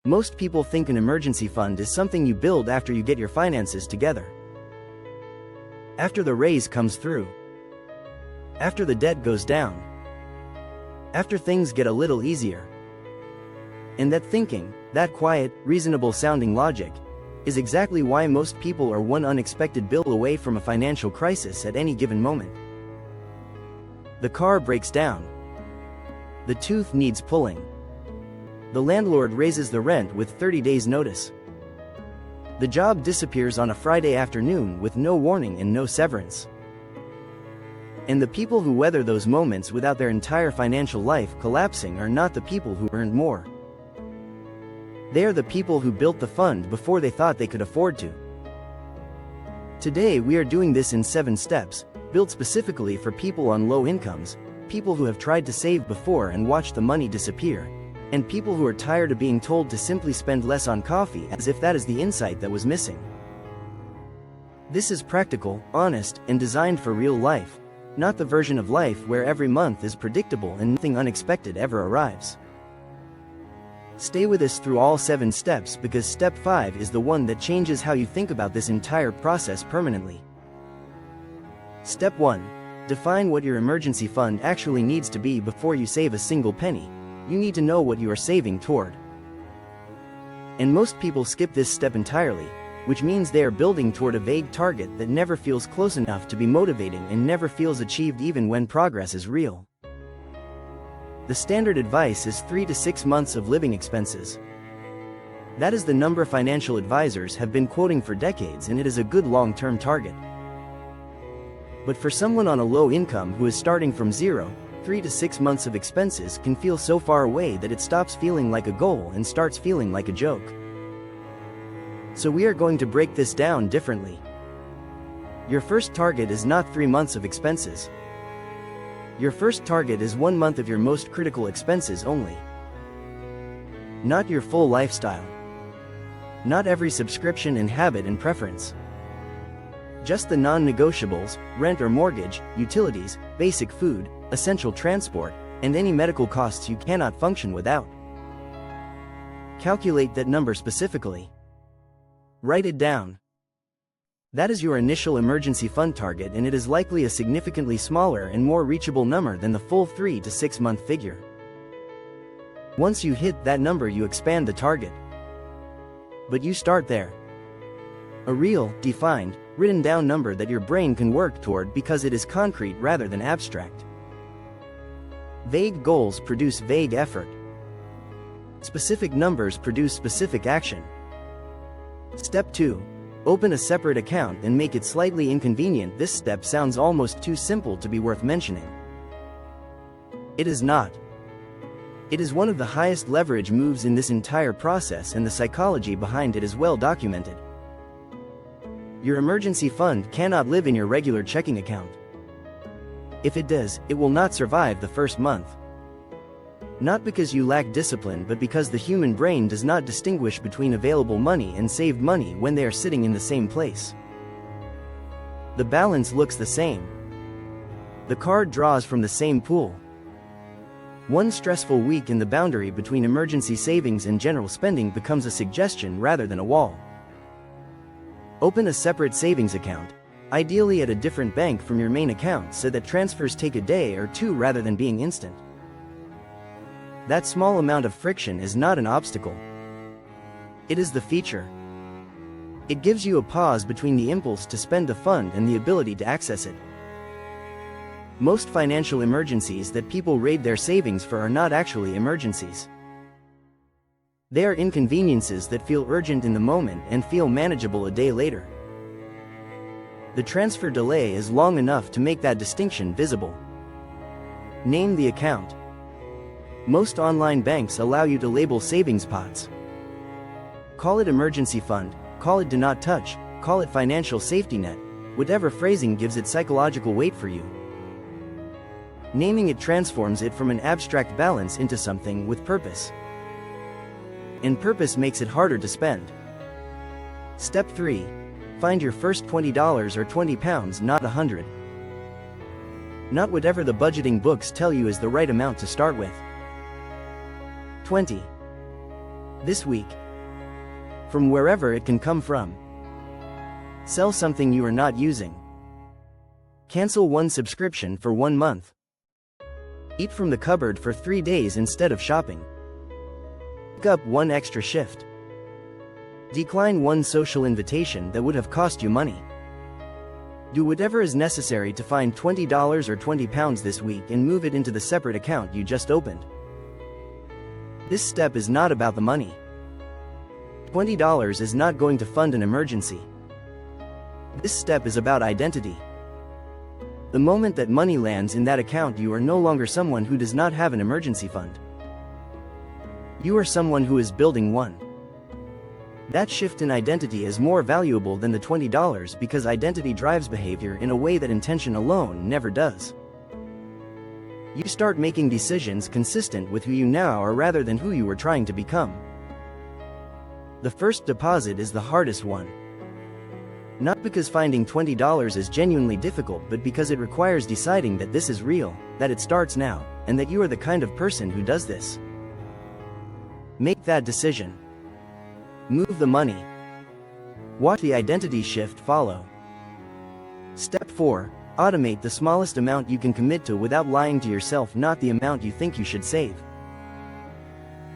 Most people think an emergency fund is something you build after you get your finances together. After the raise comes through. After the debt goes down. After things get a little easier. And that thinking, that quiet, reasonable-sounding logic, is exactly why most people are one unexpected bill away from a financial crisis at any given moment. The car breaks down. The tooth needs pulling. The landlord raises the rent with 30 days' notice. The job disappears on a Friday afternoon with no warning and no severance. And the people who weather those moments without their entire financial life collapsing are not the people who earned more. They are the people who built the fund before they thought they could afford to. Today we are doing this in 7 steps, built specifically for people on low incomes, people who have tried to save before and watched the money disappear, and people who are tired of being told to simply spend less on coffee as if that is the insight that was missing. This is practical, honest, and designed for real life, not the version of life where every month is predictable and nothing unexpected ever arrives. Stay with us through all 7 steps because step 5 is the one that changes how you think about this entire process permanently. Step 1. Define what your emergency fund actually needs to be before you save a single penny. You need to know what you are saving toward. And most people skip this step entirely, which means they are building toward a vague target that never feels close enough to be motivating and never feels achieved even when progress is real. The standard advice is 3 to 6 months of living expenses. That is the number financial advisors have been quoting for decades, and it is a good long-term target. But for someone on a low income who is starting from zero, 3 to 6 months of expenses can feel so far away that it stops feeling like a goal and starts feeling like a joke. So we are going to break this down differently. Your first target is not 3 months of expenses. Your first target is 1 month of your most critical expenses only. Not your full lifestyle. Not every subscription and habit and preference. Just the non-negotiables, rent or mortgage, utilities, basic food, essential transport, and any medical costs you cannot function without. Calculate that number specifically. Write it down. That is your initial emergency fund target, and it is likely a significantly smaller and more reachable number than the full 3 to 6 month figure. Once you hit that number, you expand the target. But you start there. A real, defined, written down number that your brain can work toward because it is concrete rather than abstract. Vague goals produce vague effort. Specific numbers produce specific action. Step 2. Open a separate account and make it slightly inconvenient. This step sounds almost too simple to be worth mentioning. It is not. It is one of the highest leverage moves in this entire process, and the psychology behind it is well documented. Your emergency fund cannot live in your regular checking account. If it does, it will not survive the first month. Not because you lack discipline, but because the human brain does not distinguish between available money and saved money when they are sitting in the same place. The balance looks the same. The card draws from the same pool. One stressful week in the boundary between emergency savings and general spending becomes a suggestion rather than a wall. Open a separate savings account, ideally at a different bank from your main account, so that transfers take a day or 2 rather than being instant. That small amount of friction is not an obstacle. It is the feature. It gives you a pause between the impulse to spend the fund and the ability to access it. Most financial emergencies that people raid their savings for are not actually emergencies. They are inconveniences that feel urgent in the moment and feel manageable a day later. The transfer delay is long enough to make that distinction visible. Name the account. Most online banks allow you to label savings pots. Call it emergency fund, call it do not touch, call it financial safety net, whatever phrasing gives it psychological weight for you. Naming it transforms it from an abstract balance into something with purpose. And purpose makes it harder to spend. Step 3. Find your first $20 or £20, not $100. Not whatever the budgeting books tell you is the right amount to start with. 20. This week, from wherever it can come from. Sell something you are not using. Cancel one subscription for 1 month. Eat from the cupboard for 3 days instead of shopping. Pick up one extra shift. Decline one social invitation that would have cost you money. Do whatever is necessary to find $20 or £20 this week and move it into the separate account you just opened. This step is not about the money. $20 is not going to fund an emergency. This step is about identity. The moment that money lands in that account, you are no longer someone who does not have an emergency fund. You are someone who is building one. That shift in identity is more valuable than the $20 because identity drives behavior in a way that intention alone never does. You start making decisions consistent with who you now are rather than who you were trying to become. The first deposit is the hardest one. Not because finding $20 is genuinely difficult, but because it requires deciding that this is real, that it starts now, and that you are the kind of person who does this. Make that decision. Move the money. Watch the identity shift follow. Step 4. Automate the smallest amount you can commit to without lying to yourself, not the amount you think you should save.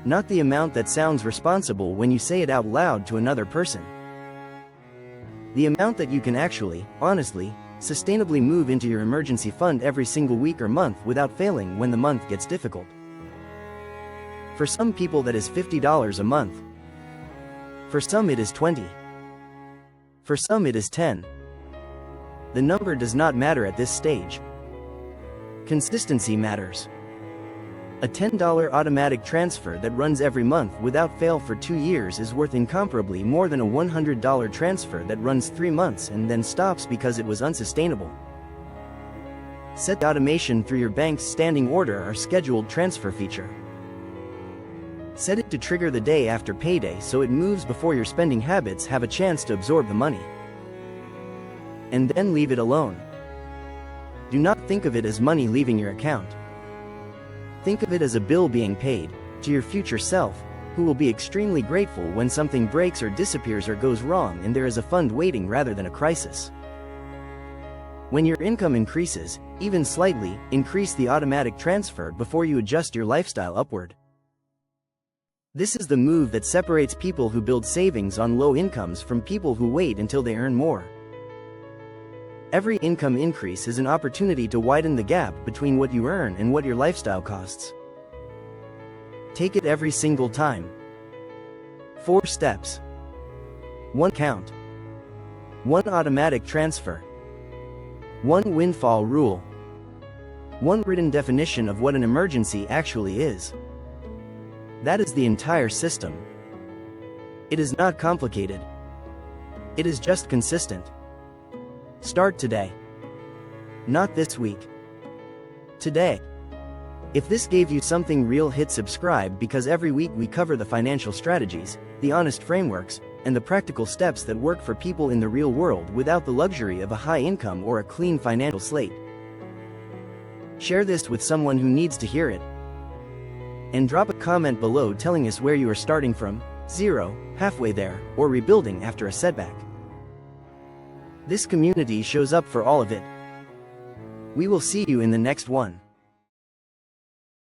Not the amount that sounds responsible when you say it out loud to another person. The amount that you can actually, honestly, sustainably move into your emergency fund every single week or month without failing when the month gets difficult. For some people that is $50 a month. For some it is 20. For some it is 10. The number does not matter at this stage. Consistency matters. A $10 automatic transfer that runs every month without fail for 2 years is worth incomparably more than a $100 transfer that runs 3 months and then stops because it was unsustainable. Set automation through your bank's standing order or scheduled transfer feature. Set it to trigger the day after payday so it moves before your spending habits have a chance to absorb the money. And then leave it alone. Do not think of it as money leaving your account. Think of it as a bill being paid to your future self, who will be extremely grateful when something breaks or disappears or goes wrong and there is a fund waiting rather than a crisis. When your income increases, even slightly, increase the automatic transfer before you adjust your lifestyle upward. This is the move that separates people who build savings on low incomes from people who wait until they earn more. Every income increase is an opportunity to widen the gap between what you earn and what your lifestyle costs. Take it every single time. 4 steps. 1 count. 1 automatic transfer. 1 windfall rule. 1 written definition of what an emergency actually is. That is the entire system. It is not complicated. It is just consistent. Start today. Not this week. Today. If this gave you something real, hit subscribe because every week we cover the financial strategies, the honest frameworks, and the practical steps that work for people in the real world without the luxury of a high income or a clean financial slate. Share this with someone who needs to hear it. And drop a comment below telling us where you are starting from, 0, halfway there, or rebuilding after a setback. This community shows up for all of it. We will see you in the next one.